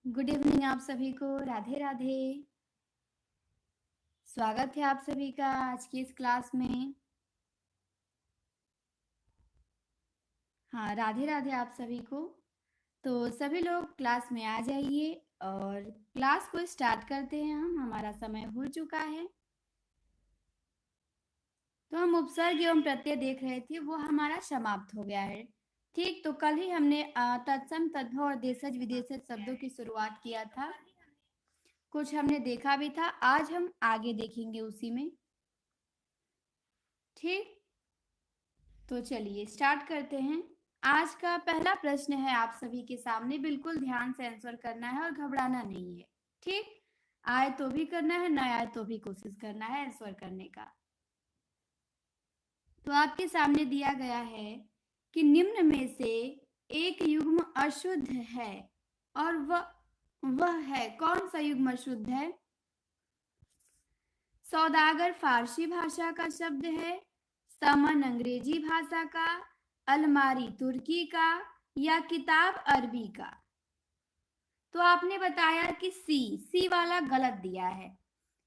Good evening आप सभी को। राधे राधे। स्वागत है आप सभी का आज की इस क्लास में। हाँ, राधे राधे आप सभी को। तो सभी लोग क्लास में आ जाइए और क्लास को स्टार्ट करते हैं। हमारा समय हो चुका है। तो हम उपसर्ग एवं प्रत्यय देख रहे थे, वो हमारा समाप्त हो गया है। ठीक, तो कल ही हमने तत्सम, तद्भव और देशज विदेशज शब्दों की शुरुआत किया था। कुछ हमने देखा भी था, आज हम आगे देखेंगे उसी में। ठीक, तो चलिए स्टार्ट करते हैं। आज का पहला प्रश्न है आप सभी के सामने, बिल्कुल ध्यान से आंसर करना है और घबराना नहीं है। ठीक, आए तो भी करना है, ना आए तो भी कोशिश करना है आंसर करने का। तो आपके सामने दिया गया है कि निम्न में से एक युग्म अशुद्ध है और वह है कौन सा युग्म अशुद्ध है? सौदागर फारसी भाषा का शब्द है, समन अंग्रेजी भाषा का, अलमारी तुर्की का, या किताब अरबी का। तो आपने बताया कि सी वाला गलत दिया है।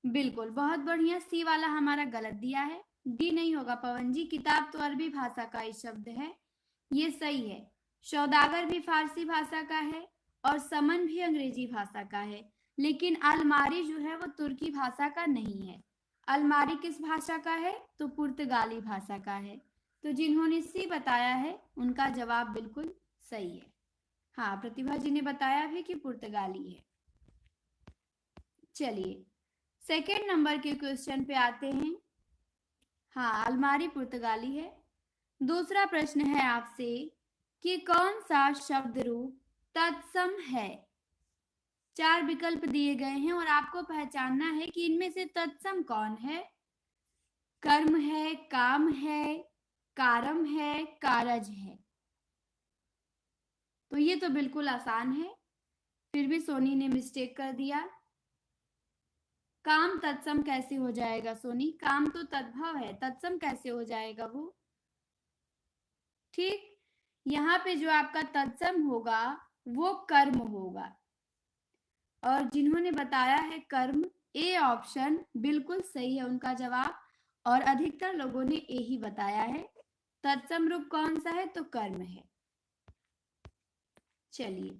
बिल्कुल, बहुत बढ़िया, सी वाला हमारा गलत दिया है। डी नहीं होगा पवन जी, किताब तो अरबी भाषा का ही शब्द है, ये सही है। सौदागर भी फारसी भाषा का है और समन भी अंग्रेजी भाषा का है, लेकिन अलमारी जो है वो तुर्की भाषा का नहीं है। अलमारी किस भाषा का है? तो पुर्तगाली भाषा का है। तो जिन्होंने सी बताया है उनका जवाब बिल्कुल सही है। हाँ, प्रतिभा जी ने बताया भी कि पुर्तगाली है। चलिए सेकेंड नंबर के क्वेश्चन पे आते हैं। हाँ, अलमारी पुर्तगाली है। दूसरा प्रश्न है आपसे कि कौन सा शब्द रूप तत्सम है? 4 विकल्प दिए गए हैं और आपको पहचानना है कि इनमें से तत्सम कौन है। कर्म है, काम है, कारम है, कारज है। तो ये तो बिल्कुल आसान है, फिर भी सोनी ने मिस्टेक कर दिया। काम तत्सम कैसे हो जाएगा सोनी? काम तो तद्भव है, तत्सम कैसे हो जाएगा वो? ठीक, यहाँ पे जो आपका तत्सम होगा वो कर्म होगा, और जिन्होंने बताया है कर्म, ए ऑप्शन बिल्कुल सही है उनका जवाब, और अधिकतर लोगों ने ए ही बताया है। तत्सम रूप कौन सा है? तो कर्म है। चलिए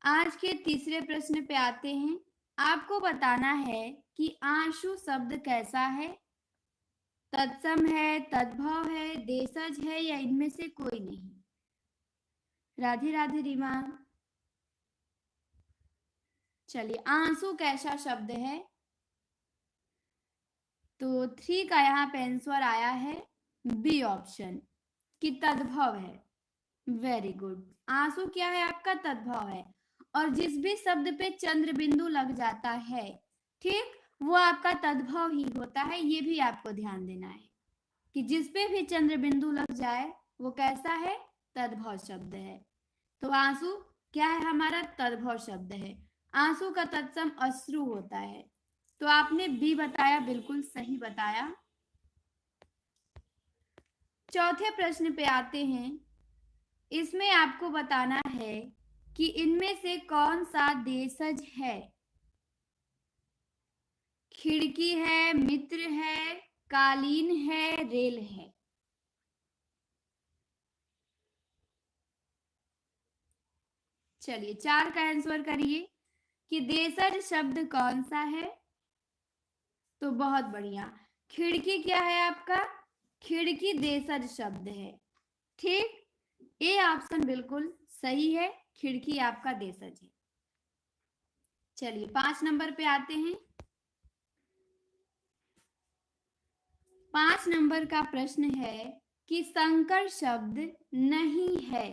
आज के तीसरे प्रश्न पे आते हैं। आपको बताना है कि आंशु शब्द कैसा है? तत्सम है, तद्भव है, देशज है, या इनमें से कोई नहीं? राधे राधे रीमा। चलिए आंसू कैसा शब्द है? तो 3 का यहाँ पे आंसर आया है बी ऑप्शन कि तद्भव है। वेरी गुड, आंसू क्या है आपका? तद्भव है। और जिस भी शब्द पे चंद्र बिंदु लग जाता है, ठीक, वो आपका तद्भव ही होता है। ये भी आपको ध्यान देना है कि जिस पे भी चंद्र बिंदु लग जाए वो कैसा है? तद्भव शब्द है। तो आंसू क्या है हमारा? तद्भव शब्द है। आंसू का तत्सम अश्रु होता है। तो आपने बी बताया, बिल्कुल सही बताया। चौथे प्रश्न पे आते हैं। इसमें आपको बताना है कि इनमें से कौन सा देशज है। खिड़की है, मित्र है, कालीन है, रेल है। चलिए 4 का आंसर करिए कि देशज शब्द कौन सा है। तो बहुत बढ़िया, खिड़की क्या है आपका? खिड़की देशज शब्द है। ठीक, ए ऑप्शन बिल्कुल सही है, खिड़की आपका देशज है। चलिए 5 नंबर पे आते हैं। 5 नंबर का प्रश्न है कि संकर शब्द नहीं है।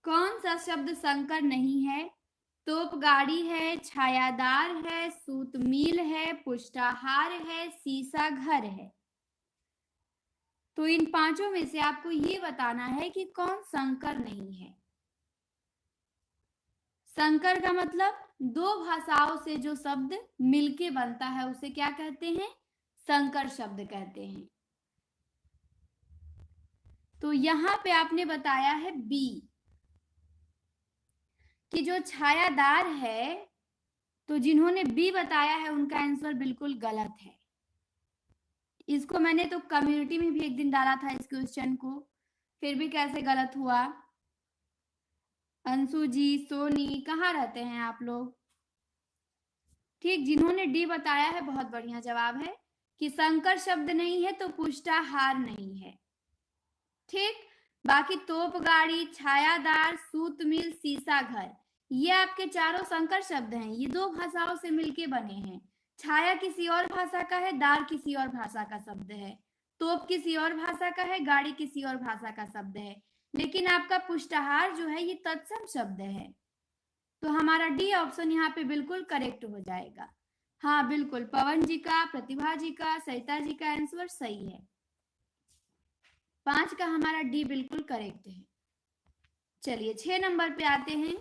कौन सा शब्द संकर नहीं है? तोप गाड़ी है, छायादार है, सूत मील है, पुष्टाहार है, सीसा घर है। तो इन पांचों में से आपको ये बताना है कि कौन संकर नहीं है। संकर का मतलब दो भाषाओं से जो शब्द मिलके बनता है उसे क्या कहते हैं? संकर शब्द कहते हैं। तो यहां पे आपने बताया है बी, कि जो छायादार है, तो जिन्होंने बी बताया है उनका आंसर बिल्कुल गलत है। इसको मैंने तो कम्युनिटी में भी एक दिन डाला था इस क्वेश्चन को, फिर भी कैसे गलत हुआ। अंशु जी, सोनी, कहाँ रहते हैं आप लोग? ठीक, जिन्होंने डी बताया है बहुत बढ़िया जवाब है कि संकर शब्द नहीं है तो पुष्टाहार नहीं है। ठीक, बाकी तोप गाड़ी, छायादार, सूत मिल, सीसा घर, ये आपके चारों संकर शब्द हैं। ये दो भाषाओं से मिलके बने हैं। छाया किसी और भाषा का है, दार किसी और भाषा का शब्द है, तोप किसी और भाषा का है, गाड़ी किसी और भाषा का शब्द है, लेकिन आपका पुष्टाहार जो है ये तत्सम शब्द है। तो हमारा डी ऑप्शन यहाँ पे बिल्कुल करेक्ट हो जाएगा। हाँ बिल्कुल, पवन जी का, प्रतिभा जी का, सरिता जी का आंसर सही है। 5 का हमारा डी बिल्कुल करेक्ट है। चलिए 6 नंबर पे आते हैं।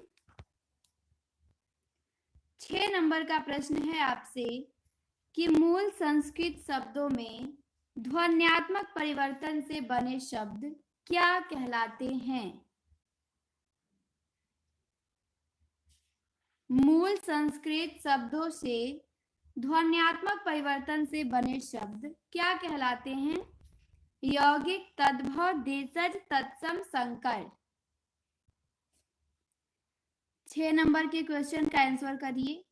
6 नंबर का प्रश्न है आपसे कि मूल संस्कृत शब्दों में ध्वन्यात्मक परिवर्तन से बने शब्द क्या कहलाते हैं? मूल संस्कृत शब्दों से ध्वन्यात्मक परिवर्तन से बने शब्द क्या कहलाते हैं? यौगिक, तद्भव, देशज, तत्सम, संकर। 6 नंबर के क्वेश्चन का आंसर करिए।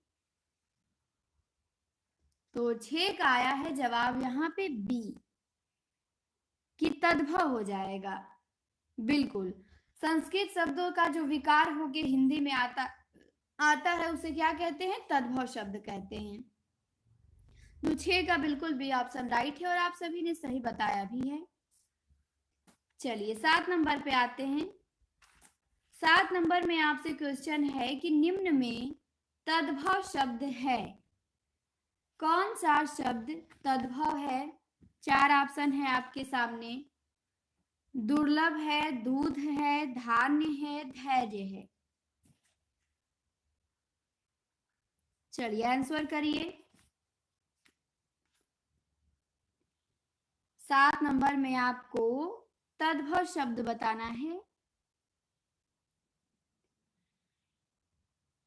तो 6 का आया है जवाब यहाँ पे बी कि तद्भव हो जाएगा। बिल्कुल, संस्कृत शब्दों का जो विकार होके हिंदी में आता है उसे क्या कहते हैं? तद्भव शब्द कहते हैं। तो 6 का बिल्कुल बी ऑप्शन राइट है और आप सभी ने सही बताया भी है। चलिए 7 नंबर पे आते हैं। 7 नंबर में आपसे क्वेश्चन है कि निम्न में तद्भव शब्द है, कौन सा शब्द तद्भव है? 4 ऑप्शन है आपके सामने। दुर्लभ है, दूध है, धान्य है, धैर्य है। चलिए आंसर करिए। 7 नंबर में आपको तद्भव शब्द बताना है।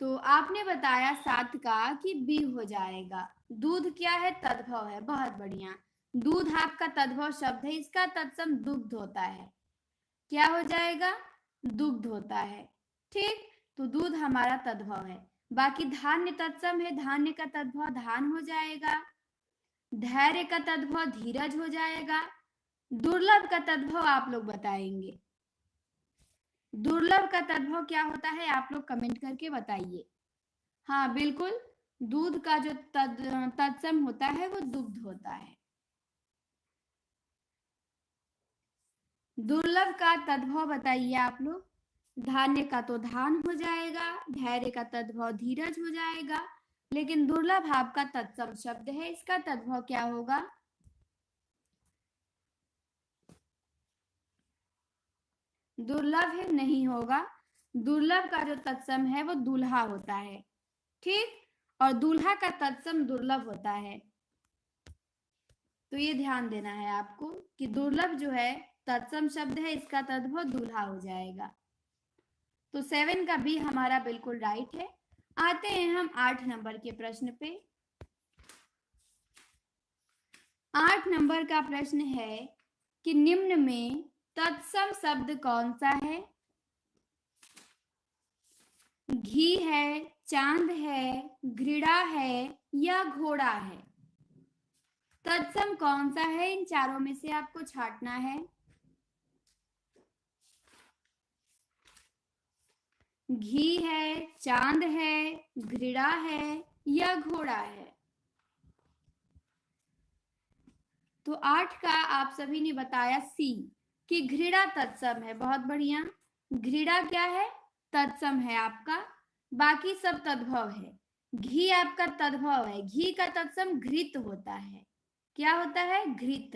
तो आपने बताया 7 का कि बी हो जाएगा। दूध क्या है? तद्भव है। बहुत बढ़िया, दूध आपका तद्भव शब्द है, इसका तत्सम दुग्ध होता है। क्या हो जाएगा? दुग्ध होता है। ठीक, तो दूध हमारा तद्भव है। बाकी धान्य तत्सम है, धान्य का तद्भव धान हो जाएगा। धैर्य का तद्भव धीरज हो जाएगा। दुर्लभ का तद्भव आप लोग बताएंगे। दुर्लभ का तद्भव क्या होता है आप लोग कमेंट करके बताइए। हाँ बिल्कुल, दूध का जो तत्सम होता है वो दुग्ध होता है। दुर्लभ का तद्भव बताइए आप लोग। धान्य का तो धान हो जाएगा, धैर्य का तद्भव धीरज हो जाएगा, लेकिन दुर्लभ आपका तत्सम शब्द है, इसका तद्भव क्या होगा? दुर्लभ है, नहीं होगा। दुर्लभ का जो तत्सम है वो दूल्हा होता है। ठीक, और दूल्हा का तत्सम दुर्लभ होता है। तो ये ध्यान देना है आपको कि दुर्लभ जो है तत्सम शब्द है, इसका तद्भव दूल्हा हो जाएगा। तो 7 का बी हमारा बिल्कुल राइट है। आते हैं हम 8 नंबर के प्रश्न पे। 8 नंबर का प्रश्न है कि निम्न में तत्सम शब्द कौन सा है? घी है, चांद है, घृणा है या घोड़ा है? तत्सम कौन सा है? इन चारों में से आपको छांटना है। घी है, चांद है, घृणा है या घोड़ा है? तो 8 का आप सभी ने बताया सी कि घृणा तत्सम है। बहुत बढ़िया, घृणा क्या है? तत्सम है आपका, बाकी सब तद्भव है। घी आपका तद्भव है, घी का तत्सम घृत होता है। क्या होता है? घृत।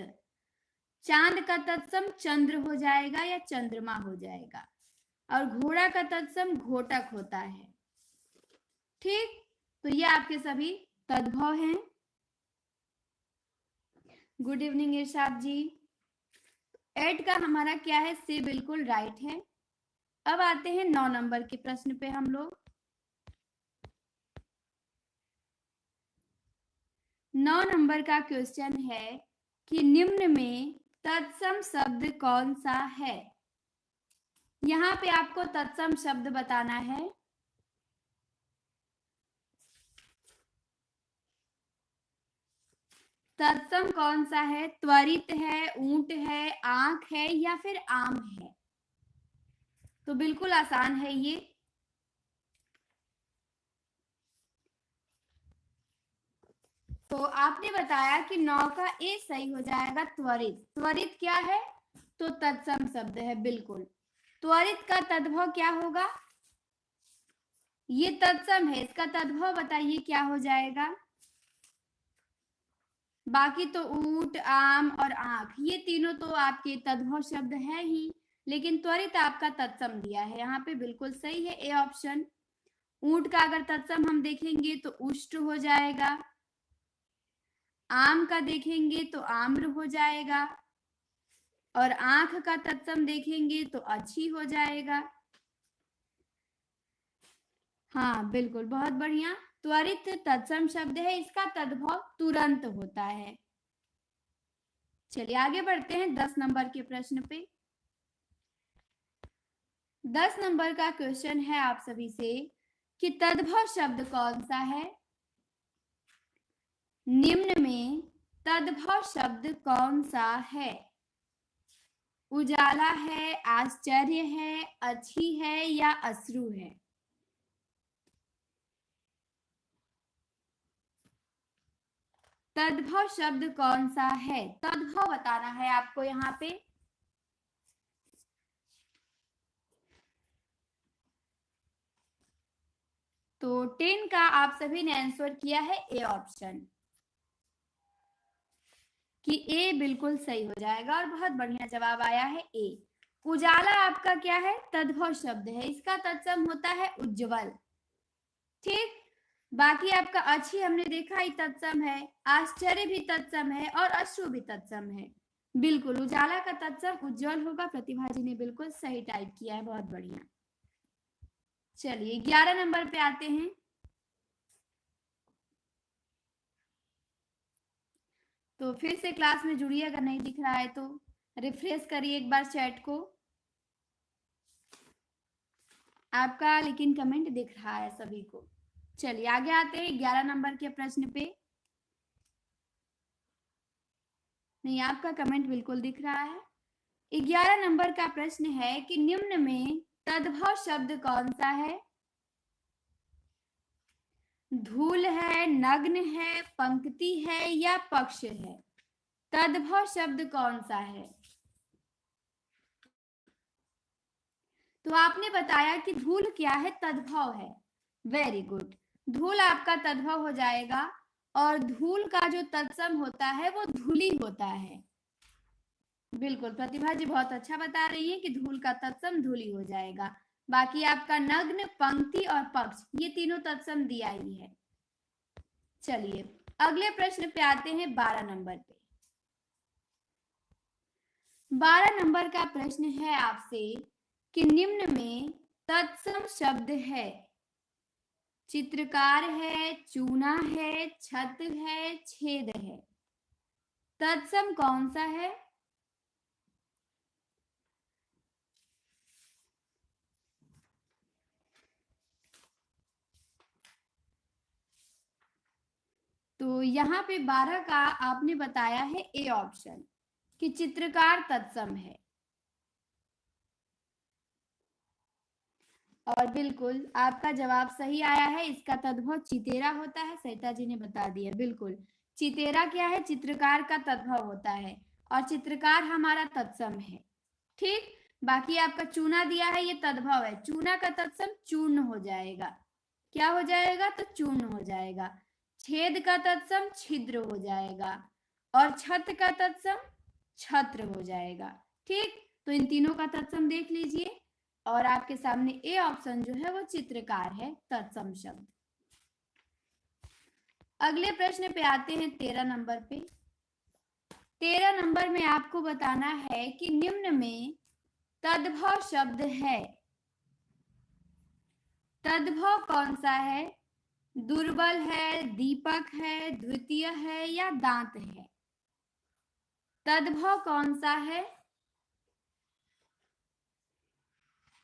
चांद का तत्सम चंद्र हो जाएगा या चंद्रमा हो जाएगा, और घोड़ा का तत्सम घोटक होता है। ठीक, तो ये आपके सभी तद्भव हैं। गुड इवनिंग इरशाद जी। 8 का हमारा क्या है? सी बिल्कुल राइट है। अब आते हैं 9 नंबर के प्रश्न पे हम लोग। 9 नंबर का क्वेश्चन है कि निम्न में तत्सम शब्द कौन सा है। यहाँ पे आपको तत्सम शब्द बताना है। तत्सम कौन सा है? त्वरित है, ऊंट है, आंख है या फिर आम है? तो बिल्कुल आसान है ये। तो आपने बताया कि 9 का ए सही हो जाएगा त्वरित। त्वरित क्या है? तो तत्सम शब्द है, बिल्कुल। त्वरित का तद्भव क्या होगा? ये तत्सम है, इसका तद्भव बताइए क्या हो जाएगा। बाकी तो ऊंट, आम और आंख ये तीनों तो आपके तद्भव शब्द है ही, लेकिन त्वरित आपका तत्सम दिया है यहाँ पे, बिल्कुल सही है ए ऑप्शन। ऊंट का अगर तत्सम हम देखेंगे तो उष्ट हो जाएगा, आम का देखेंगे तो आम्र हो जाएगा, और आंख का तत्सम देखेंगे तो अच्छी हो जाएगा। हाँ बिल्कुल, बहुत बढ़िया। त्वरित तत्सम शब्द है, इसका तद्भव तुरंत होता है। चलिए आगे बढ़ते हैं 10 नंबर के प्रश्न पे। 10 नंबर का क्वेश्चन है आप सभी से कि तद्भव शब्द कौन सा है। निम्न में तद्भव शब्द कौन सा है? उजाला है, आश्चर्य है, अच्छी है या अश्रु है? तद्भव शब्द कौन सा है? तद्भव बताना है आपको यहाँ पे। तो 10 का आप सभी ने आंसर किया है ए ऑप्शन, कि ए बिल्कुल सही हो जाएगा और बहुत बढ़िया जवाब आया है ए। उजाला आपका क्या है? तद्भव शब्द है, इसका तत्सम होता है उज्जवल। ठीक, बाकी आपका अच्छी हमने देखा ही तत्सम है, आश्चर्य भी तत्सम है और अश्रु भी तत्सम है। बिल्कुल उजाला का तत्सम उज्जवल होगा। प्रतिभा जी ने बिल्कुल सही टाइप किया है, बहुत बढ़िया। चलिए 11 नंबर पे आते हैं। तो फिर से क्लास में जुड़िए, अगर नहीं दिख रहा है तो रिफ्रेश करिए एक बार चैट को। आपका लेकिन कमेंट दिख रहा है सभी को। चलिए आगे आते हैं 11 नंबर के प्रश्न पे। नहीं, आपका कमेंट बिल्कुल दिख रहा है। 11 नंबर का प्रश्न है कि निम्न में तद्भव शब्द कौन सा है? धूल है, नग्न है, पंक्ति है या पक्ष है? तद्भव शब्द कौन सा है? तो आपने बताया कि धूल क्या है? तद्भव है। वेरी गुड, धूल आपका तद्भव हो जाएगा। और धूल का जो तत्सम होता है वो धूली होता है। बिल्कुल प्रतिभा जी बहुत अच्छा बता रही है कि धूल का तत्सम धूली हो जाएगा। बाकी आपका नग्न, पंक्ति और पक्ष ये तीनों तत्सम दिया ही है। चलिए अगले प्रश्न पे आते हैं 12 नंबर पे। 12 नंबर का प्रश्न है आपसे कि निम्न में तत्सम शब्द है। चित्रकार है, चूना है, छत है, छेद है। तत्सम कौन सा है? तो यहाँ पे 12 का आपने बताया है ए ऑप्शन, कि चित्रकार तत्सम है। और बिल्कुल आपका जवाब सही आया है, इसका तद्भव चितेरा होता है। सरिता जी ने बता दिया, बिल्कुल चितेरा क्या है? चित्रकार का तद्भव होता है और चित्रकार हमारा तत्सम है। ठीक, बाकी आपका चूना दिया है, ये तद्भव है। चूना का तत्सम चूर्ण हो जाएगा। क्या हो जाएगा? तो चूर्ण हो जाएगा। छेद का तत्सम छिद्र हो जाएगा और छत का तत्सम छत्र हो जाएगा। ठीक, तो इन तीनों का तत्सम देख लीजिए और आपके सामने ए ऑप्शन जो है वो चित्रकार है, तत्सम शब्द। अगले प्रश्न पे आते हैं 13 नंबर पे। 13 नंबर में आपको बताना है कि निम्न में तद्भव शब्द है। तद्भव कौन सा है? दुर्बल है, दीपक है, द्वितीय है या दांत है? तद्भव कौन सा है?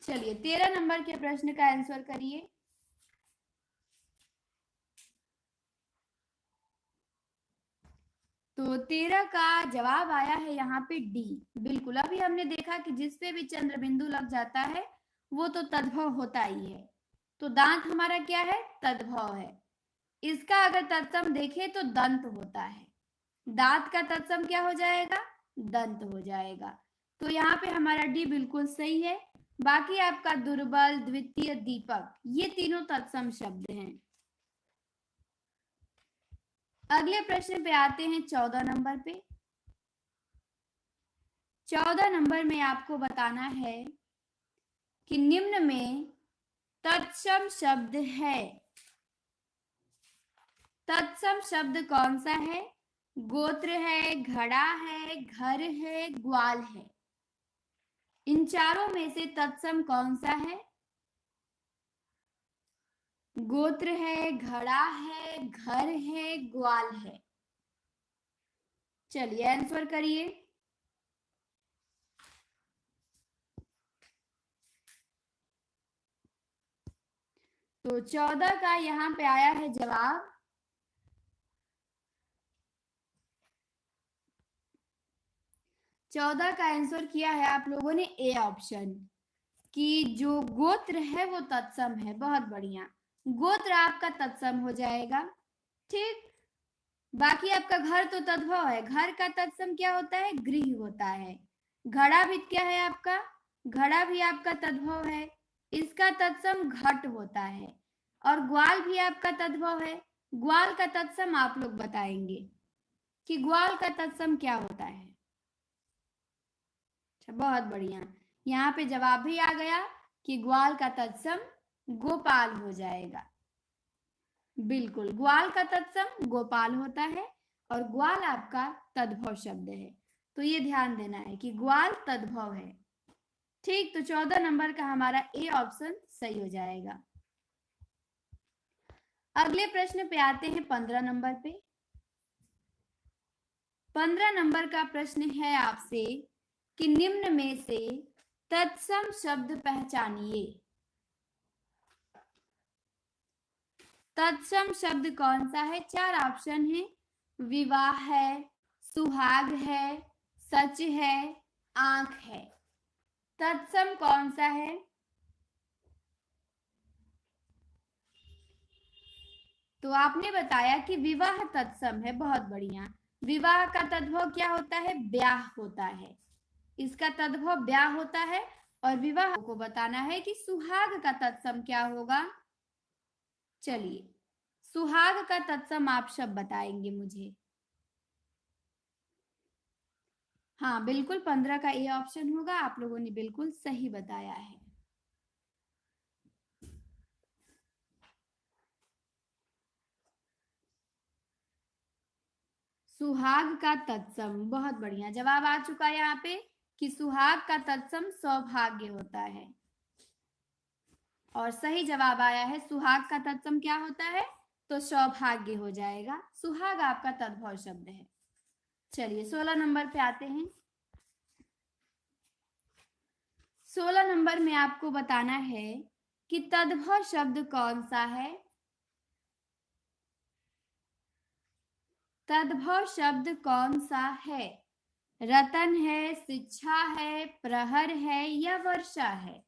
चलिए 13 नंबर के प्रश्न का आंसर करिए। तो 13 का जवाब आया है यहाँ पे डी। बिल्कुल, अभी हमने देखा कि जिस पे भी चंद्र बिंदु लग जाता है वो तो तद्भव होता ही है। तो दांत हमारा क्या है? तद्भव है। इसका अगर तत्सम देखें तो दंत होता है। दांत का तत्सम क्या हो जाएगा? दंत हो जाएगा। तो यहाँ पे हमारा डी बिल्कुल सही है। बाकी आपका दुर्बल, द्वितीय, दीपक, ये तीनों तत्सम शब्द हैं। अगले प्रश्न पे आते हैं 14 नंबर पे। 14 नंबर में आपको बताना है कि निम्न में तत्सम शब्द है। तत्सम शब्द कौन सा है? गोत्र है, घड़ा है, घर है, ग्वाल है। इन चारों में से तत्सम कौन सा है? गोत्र है, घड़ा है, घर है, ग्वाल है। चलिए आंसर करिए। तो 14 का यहाँ पे आया है जवाब। चौदह का आंसर किया है आप लोगों ने ए ऑप्शन, कि जो गोत्र है वो तत्सम है। बहुत बढ़िया, गोत्र आपका तत्सम हो जाएगा। ठीक, बाकी आपका घर तो तद्भव है। घर का तत्सम क्या होता है? गृह होता है। घड़ा भी क्या है आपका? घड़ा भी आपका तद्भव है। इसका तत्सम घट होता है। और ग्वाल भी आपका तद्भव है। ग्वाल का तत्सम आप लोग बताएंगे कि ग्वाल का तत्सम क्या होता है। अच्छा, बहुत बढ़िया, यहाँ पे जवाब भी आ गया कि ग्वाल का तत्सम गोपाल हो जाएगा। बिल्कुल, ग्वाल का तत्सम गोपाल होता है और ग्वाल आपका तद्भव शब्द है। तो ये ध्यान देना है कि ग्वाल तद्भव है। ठीक, तो 14 नंबर का हमारा ए ऑप्शन सही हो जाएगा। अगले प्रश्न पे आते हैं 15 नंबर पे। 15 नंबर का प्रश्न है आपसे कि निम्न में से तत्सम शब्द पहचानिए। तत्सम शब्द कौन सा है? 4 ऑप्शन है। विवाह है, सुहाग है, सच है, आंख है। तत्सम कौन सा है? तो आपने बताया कि विवाह तत्सम है। बहुत बढ़िया, विवाह का तद्भव क्या होता है? ब्याह होता है। इसका तद्भव ब्याह होता है। और विवाह को बताना है कि सुहाग का तत्सम क्या होगा। चलिए, सुहाग का तत्सम आप सब बताएंगे मुझे। हाँ बिल्कुल, 15 का ए ऑप्शन होगा। आप लोगों ने बिल्कुल सही बताया है। सुहाग का तत्सम, बहुत बढ़िया, जवाब आ चुका है यहाँ पे कि सुहाग का तत्सम सौभाग्य होता है। और सही जवाब आया है, सुहाग का तत्सम क्या होता है? तो सौभाग्य हो जाएगा। सुहाग आपका तद्भव शब्द है। चलिए 16 नंबर पे आते हैं। 16 नंबर में आपको बताना है कि तद्भव शब्द कौन सा है। तद्भव शब्द कौन सा है? रतन है, शिक्षा है, प्रहर है या वर्षा है?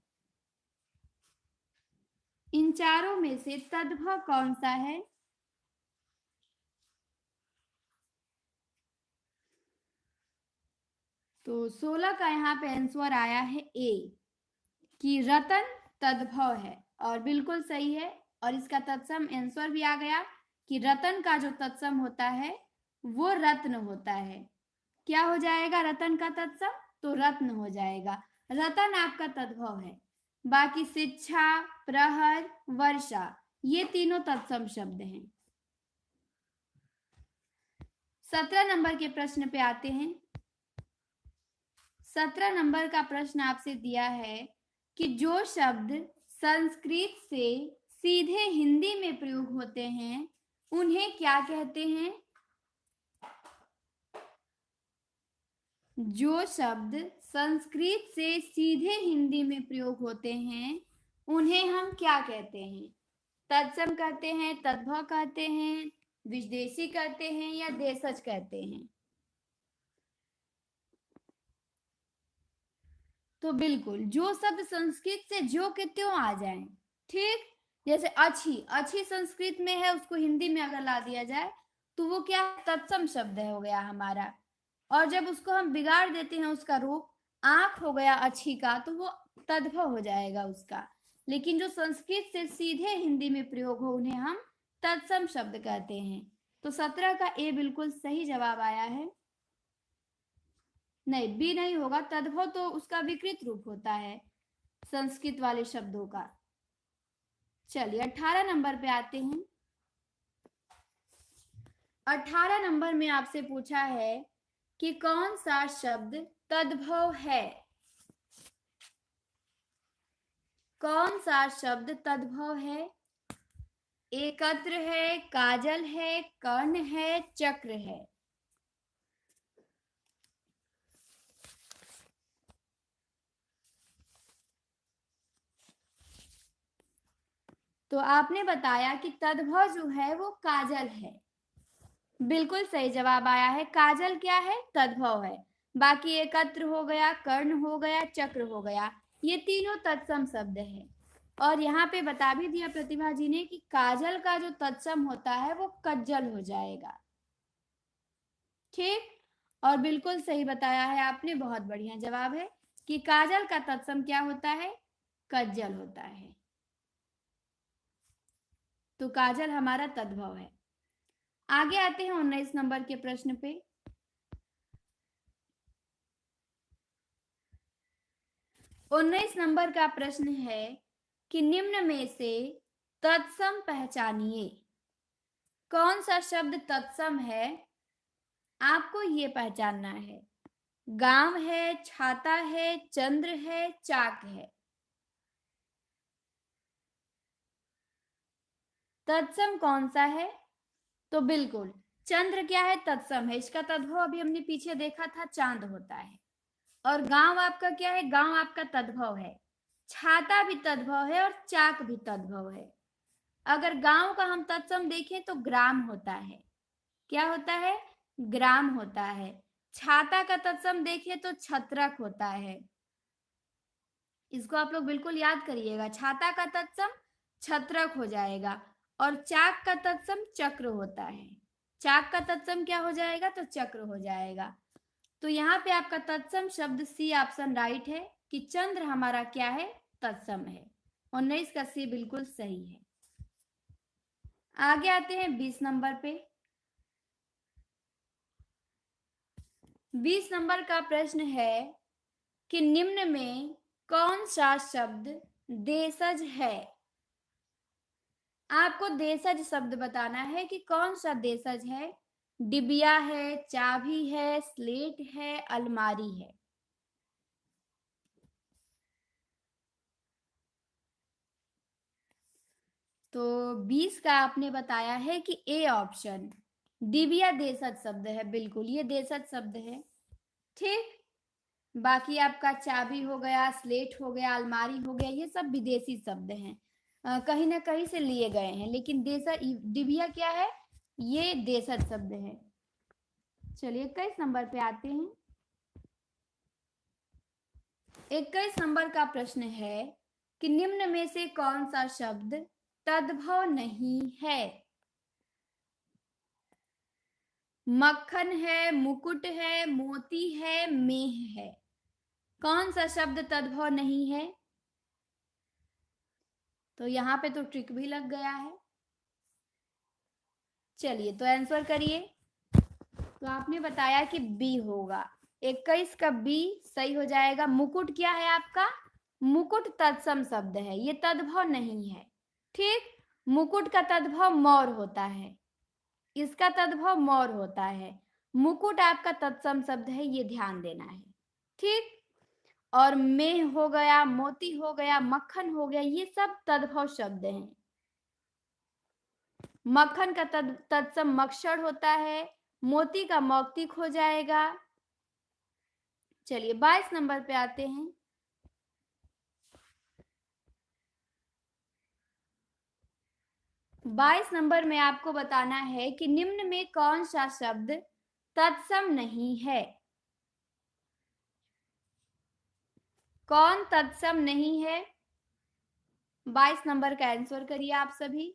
इन चारों में से तद्भव कौन सा है? तो 16 का यहाँ पे आंसर आया है ए, कि रतन तद्भव है। और बिल्कुल सही है। और इसका तत्सम आंसर भी आ गया कि रतन का जो तत्सम होता है वो रत्न होता है। क्या हो जाएगा रतन का तत्सम? तो रत्न हो जाएगा। रतन आपका तद्भव है। बाकी शिक्षा, प्रहर, वर्षा, ये तीनों तत्सम शब्द हैं। 17 नंबर के प्रश्न पे आते हैं। 17 नंबर का प्रश्न आपसे दिया है कि जो शब्द संस्कृत से सीधे हिंदी में प्रयोग होते हैं उन्हें क्या कहते हैं? जो शब्द संस्कृत से सीधे हिंदी में प्रयोग होते हैं उन्हें हम क्या कहते हैं? तत्सम कहते हैं, तद्भव कहते हैं, विदेशी कहते हैं या देशज कहते हैं? तो बिल्कुल जो शब्द संस्कृत से जो के त्यों आ जाए, ठीक। जैसे अच्छी, अच्छी संस्कृत में है, उसको हिंदी में अगर ला दिया जाए तो वो क्या तत्सम शब्द है हो गया हमारा। और जब उसको हम बिगाड़ देते हैं, उसका रूप आंख हो गया अच्छी का, तो वो तद्भव हो जाएगा उसका। लेकिन जो संस्कृत से सीधे हिंदी में प्रयोग हो उन्हें हम तत्सम शब्द कहते हैं। तो 17 का ए बिल्कुल सही जवाब आया है। नहीं, बी नहीं होगा, तद्भव तो उसका विकृत रूप होता है संस्कृत वाले शब्दों का। चलिए 18 नंबर पे आते हैं। 18 नंबर में आपसे पूछा है कि कौन सा शब्द तद्भव है? कौन सा शब्द तद्भव है? एकत्र है, काजल है, कर्ण है, चक्र है? तो आपने बताया कि तद्भव जो है वो काजल है। बिल्कुल सही जवाब आया है। काजल क्या है? तद्भव है। बाकी एकत्र हो गया, कर्ण हो गया, चक्र हो गया, ये तीनों तत्सम शब्द है। और यहाँ पे बता भी दिया प्रतिभा जी ने कि काजल का जो तत्सम होता है वो कज्जल हो जाएगा, ठीक। और बिल्कुल सही बताया है आपने, बहुत बढ़िया जवाब है कि काजल का तत्सम क्या होता है? कज्जल होता है। तो काजल हमारा तद्भव है। आगे आते हैं 19 नंबर के प्रश्न पे। 19 नंबर का प्रश्न है कि निम्न में से तत्सम पहचानिए। कौन सा शब्द तत्सम है आपको ये पहचानना है। गांव है, छाता है, चंद्र है, चाक है? तत्सम कौन सा है? तो बिल्कुल चंद्र क्या है? तत्सम है। इसका तद्भव अभी हमने पीछे देखा था, चांद होता है। और गांव आपका क्या है? गांव आपका तद्भव है। छाता भी तद्भव है और चाक भी तद्भव है। अगर गांव का हम तत्सम देखें तो ग्राम होता है। क्या होता है? ग्राम होता है। छाता का तत्सम देखें तो छत्रक होता है। इसको आप लोग बिल्कुल याद करिएगा। छाता का तत्सम छत्रक हो जाएगा और चाक का तत्सम चक्र होता है। चाक का तत्सम क्या हो जाएगा? तो चक्र हो जाएगा। तो यहाँ पे आपका तत्सम शब्द सी ऑप्शन राइट है कि चंद्र हमारा क्या है? तत्सम है। 19 का सी बिल्कुल सही है। आगे आते हैं 20 नंबर पे। 20 नंबर का प्रश्न है कि निम्न में कौन सा शब्द देशज है? आपको देशज शब्द बताना है कि कौन सा देशज है। डिबिया है, चाबी है, स्लेट है, अलमारी है? तो 20 का आपने बताया है कि ए ऑप्शन डिबिया देशज शब्द है। बिल्कुल ये देशज शब्द है, ठीक। बाकी आपका चाबी हो गया, स्लेट हो गया, अलमारी हो गया, ये सब विदेशी शब्द हैं, कहीं ना कहीं से लिए गए हैं। लेकिन डिबिया क्या है? ये देशज शब्द है। चलिए 21 नंबर पे आते हैं। 21 नंबर का प्रश्न है कि निम्न में से कौन सा शब्द तद्भव नहीं है? मक्खन है, मुकुट है, मोती है, मेह है? कौन सा शब्द तद्भव नहीं है? तो यहाँ पे तो ट्रिक भी लग गया है। चलिए तो आंसर करिए। तो आपने बताया कि बी होगा। 21 का बी सही हो जाएगा। मुकुट क्या है आपका? मुकुट तत्सम शब्द है, ये तद्भव नहीं है, ठीक। मुकुट का तद्भव मोर होता है, इसका तद्भव मोर होता है। मुकुट आपका तत्सम शब्द है, ये ध्यान देना है, ठीक। और मेह हो गया, मोती हो गया, मक्खन हो गया, ये सब तद्भव शब्द हैं। मक्खन का तत्सम मक्षर होता है। मोती का मौक्तिक हो जाएगा। चलिए 22 नंबर पे आते हैं। 22 नंबर में आपको बताना है कि निम्न में कौन सा शब्द तत्सम नहीं है। कौन तत्सम नहीं है? 22 नंबर का आंसर करिए आप सभी।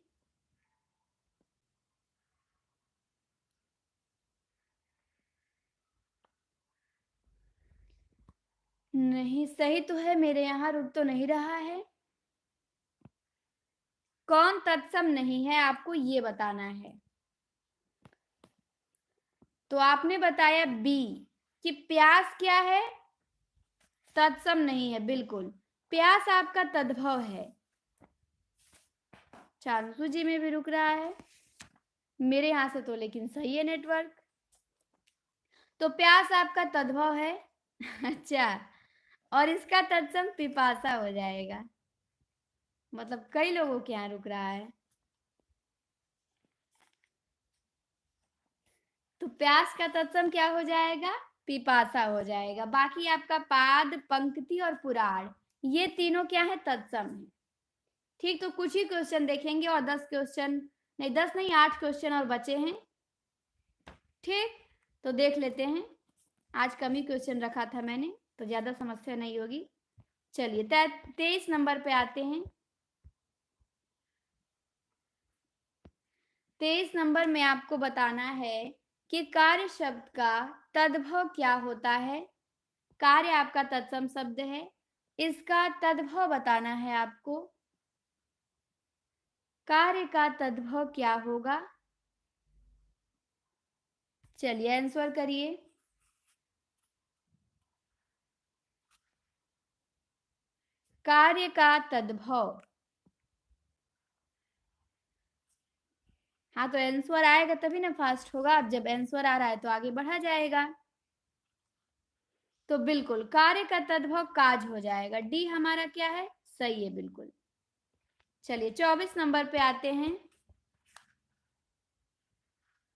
नहीं, सही तो है, मेरे यहाँ रुक तो नहीं रहा है। कौन तत्सम नहीं है आपको ये बताना है। तो आपने बताया बी कि प्यास क्या है, तत्सम नहीं है। बिल्कुल, प्यास आपका तद्भव है। चांसू जी में भी रुक रहा है, मेरे यहां से तो लेकिन सही है नेटवर्क। तो प्यास आपका तद्भव है। अच्छा, और इसका तत्सम पिपासा हो जाएगा। मतलब कई लोगों के यहाँ रुक रहा है। तो प्यास का तत्सम क्या हो जाएगा? पिपासा हो जाएगा। बाकी आपका पाद, पंक्ति और पुराण, ये तीनों क्या है? तत्सम है। ठीक, तो कुछ ही क्वेश्चन देखेंगे और 10 क्वेश्चन नहीं, 10 नहीं 8 क्वेश्चन और बचे हैं। ठीक, तो देख लेते हैं। आज कम ही क्वेश्चन रखा था मैंने, तो ज्यादा समस्या नहीं होगी। चलिए 23 नंबर पे आते हैं। 23 नंबर में आपको बताना है कि कार्य शब्द का तद्भव क्या होता है। कार्य आपका तत्सम शब्द है, इसका तद्भव बताना है आपको। कार्य का तद्भव क्या होगा? चलिए आंसर करिए। कार्य का तद्भव, हाँ तो आंसर आएगा तभी ना फास्ट होगा। अब जब आंसर आ रहा है तो आगे बढ़ा जाएगा। तो बिल्कुल कार्य का तद्भव काज हो जाएगा। डी हमारा क्या है? सही है, बिल्कुल। चलिए 24 नंबर पे आते हैं।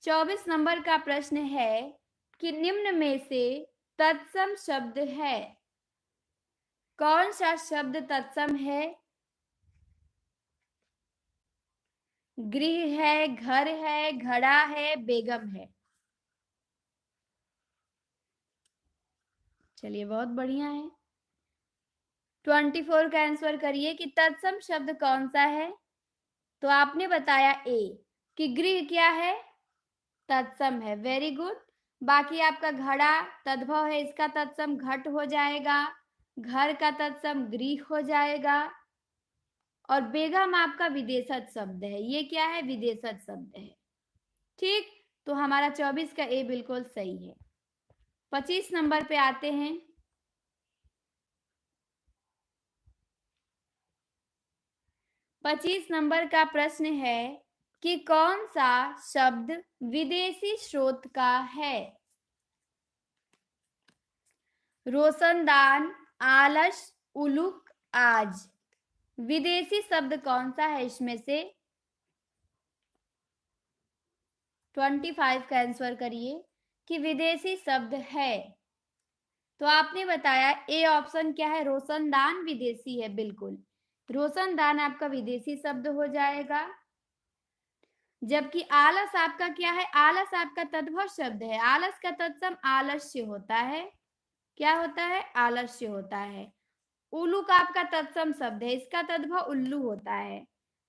24 नंबर का प्रश्न है कि निम्न में से तत्सम शब्द है। कौन सा शब्द तत्सम है? गृह है, घर है, घड़ा है, बेगम है। चलिए बहुत बढ़िया है। 24 का आंसर करिए कि तत्सम शब्द कौन सा है। तो आपने बताया ए कि गृह क्या है? तत्सम है। Very good. बाकी आपका घड़ा तद्भव है, इसका तत्सम घट हो जाएगा। घर का तत्सम गृह हो जाएगा। और बेगम आपका विदेशज शब्द है। ये क्या है? विदेशज शब्द है। ठीक, तो हमारा 24 का ए बिल्कुल सही है। 25 नंबर पे आते हैं। 25 नंबर का प्रश्न है कि कौन सा शब्द विदेशी स्रोत का है। रोशनदान, आलस, उलूक, आज, विदेशी शब्द कौन सा है इसमें से? 25 का आंसर करिए कि विदेशी शब्द है। तो आपने बताया ए ऑप्शन क्या है? रोशनदान विदेशी है। बिल्कुल, रोशनदान आपका विदेशी शब्द हो जाएगा। जबकि आलस आपका क्या है? आलस आपका तद्भव शब्द है। आलस का तत्सम आलस्य होता है। क्या होता है? आलस्य होता है। उल्लू का आपका तत्सम शब्द है, इसका तद्भव उल्लू होता है।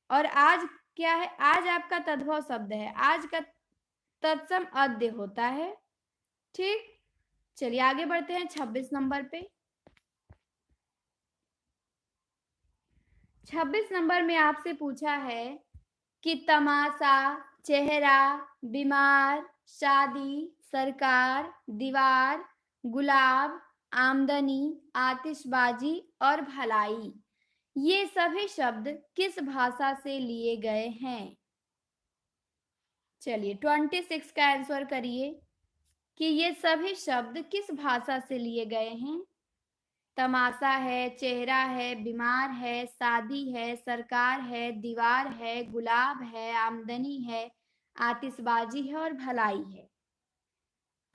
और आज क्या है? आज आपका तद्भव शब्द है, आज का तत्सम अद्य होता है। ठीक, चलिए आगे बढ़ते हैं 26 नंबर पे। 26 नंबर में आपसे पूछा है कि तमाशा, चेहरा, बीमार, शादी, सरकार, दीवार, गुलाब, आमदनी, आतिशबाजी और भलाई, ये सभी शब्द किस भाषा से लिए गए हैं? चलिए 26 का आंसर करिए कि ये सभी शब्द किस भाषा से लिए गए हैं। तमाशा है, चेहरा है, बीमार है, शादी है, सरकार है, दीवार है, गुलाब है, आमदनी है, आतिशबाजी है और भलाई है।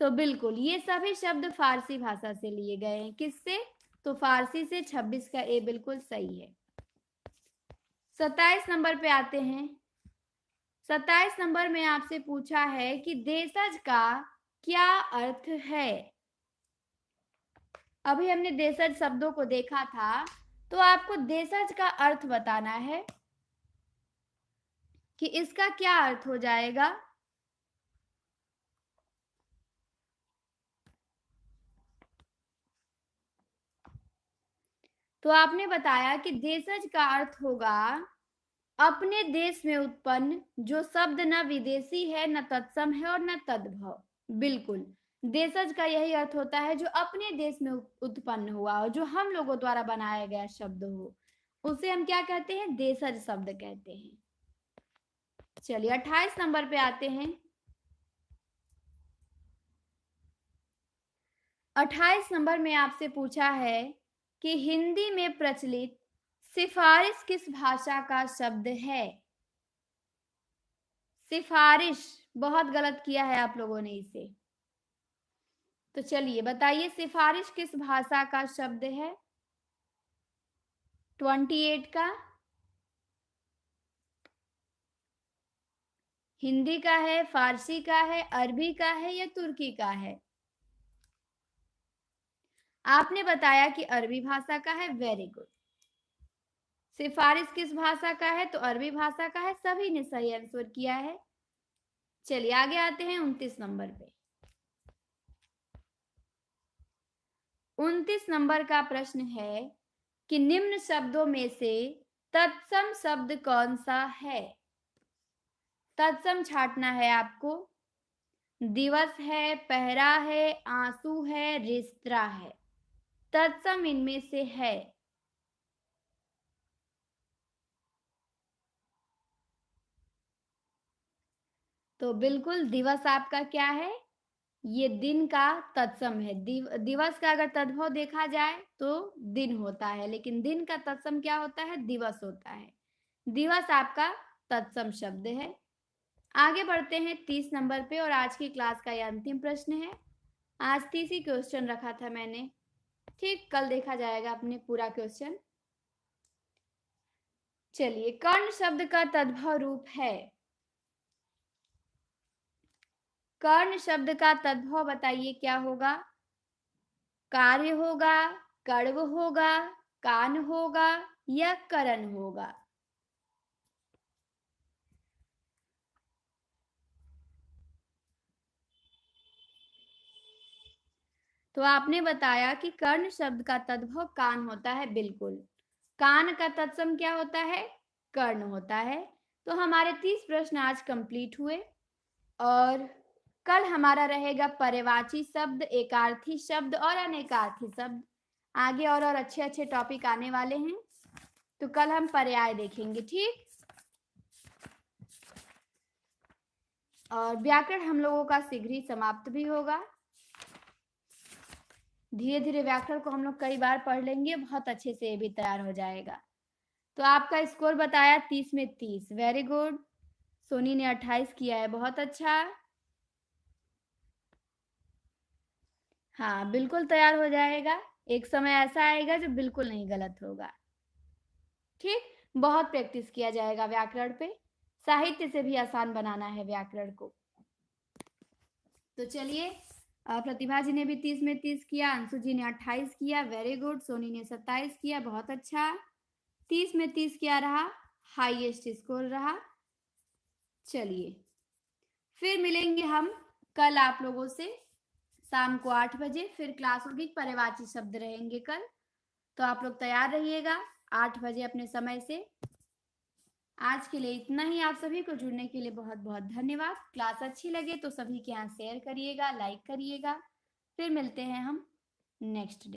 तो बिल्कुल ये सभी शब्द फारसी भाषा से लिए गए हैं। किससे? तो फारसी से। 26 का ए बिल्कुल सही है। 27 नंबर पे आते हैं। 27 नंबर में आपसे पूछा है कि देशज का क्या अर्थ है। अभी हमने देशज शब्दों को देखा था, तो आपको देशज का अर्थ बताना है कि इसका क्या अर्थ हो जाएगा। तो आपने बताया कि देशज का अर्थ होगा अपने देश में उत्पन्न जो शब्द न विदेशी है, न तत्सम है और न तद्भव। बिल्कुल देशज का यही अर्थ होता है जो अपने देश में उत्पन्न हुआ हो, जो हम लोगों द्वारा बनाया गया शब्द हो, उसे हम क्या कहते हैं? देशज शब्द कहते हैं। चलिए 28 नंबर पे आते हैं। 28 नंबर में आपसे पूछा है कि हिंदी में प्रचलित सिफारिश किस भाषा का शब्द है। सिफारिश बहुत गलत किया है आप लोगों ने इसे। तो चलिए बताइए सिफारिश किस भाषा का शब्द है? 28 का हिंदी का है, फारसी का है, अरबी का है या तुर्की का है? आपने बताया कि अरबी भाषा का है। Very good. सिफारिश किस भाषा का है? तो अरबी भाषा का है। सभी ने सही आंसर किया है। चलिए आगे आते हैं 29 नंबर पे। 29 नंबर का प्रश्न है कि निम्न शब्दों में से तत्सम शब्द कौन सा है। तत्सम छांटना है आपको। दिवस है, पहरा है, आंसू है, रेस्तरा है। तत्सम इनमें से है। तो बिल्कुल दिवस आपका क्या है? ये दिन का तत्सम है। दिवस का अगर तद्भव देखा जाए तो दिन होता है, लेकिन दिन का तत्सम क्या होता है? दिवस होता है। दिवस आपका तत्सम शब्द है। आगे बढ़ते हैं 30 नंबर पे, और आज की क्लास का यह अंतिम प्रश्न है। आज 30 ही क्वेश्चन रखा था मैंने, ठीक, कल देखा जाएगा अपने पूरा क्वेश्चन। चलिए कर्ण शब्द का तद्भव रूप है। कर्ण शब्द का तद्भव बताइए क्या होगा? कार्य होगा, कर्व होगा, कान होगा या करण होगा? तो आपने बताया कि कर्ण शब्द का तद्भव कान होता है। बिल्कुल कान का तत्सम क्या होता है? कर्ण होता है। तो हमारे 30 प्रश्न आज कंप्लीट हुए, और कल हमारा रहेगा पर्यायवाची शब्द, एकार्थी शब्द और अनेकार्थी शब्द। आगे और अच्छे अच्छे टॉपिक आने वाले हैं, तो कल हम पर्याय देखेंगे, ठीक। और व्याकरण हम लोगों का शीघ्र ही समाप्त भी होगा। धीरे धीरे व्याकरण को हम लोग कई बार पढ़ लेंगे, बहुत अच्छे से ये भी तैयार हो जाएगा। तो आपका स्कोर बताया 30 में 30। Very good. सोनी ने 28 किया है, बहुत अच्छा। हाँ बिल्कुल तैयार हो जाएगा। एक समय ऐसा आएगा जो बिल्कुल नहीं गलत होगा, ठीक। बहुत प्रैक्टिस किया जाएगा व्याकरण पे। साहित्य से भी आसान बनाना है व्याकरण को। तो चलिए प्रतिभा जी ने भी 30 में 30 किया, अंशु जी ने 28 किया। Very good. सोनी ने 27 किया, बहुत अच्छा। 30 में 30 क्या रहा? हाईएस्ट स्कोर रहा। चलिए फिर मिलेंगे हम कल आप लोगों से शाम को 8 बजे। फिर क्लास होगी, पर्यायवाची शब्द रहेंगे कल, तो आप लोग तैयार रहिएगा 8 बजे अपने समय से। आज के लिए इतना ही। आप सभी को जुड़ने के लिए बहुत बहुत धन्यवाद। क्लास अच्छी लगे तो सभी के यहाँ शेयर करिएगा, लाइक करिएगा। फिर मिलते हैं हम नेक्स्ट डे।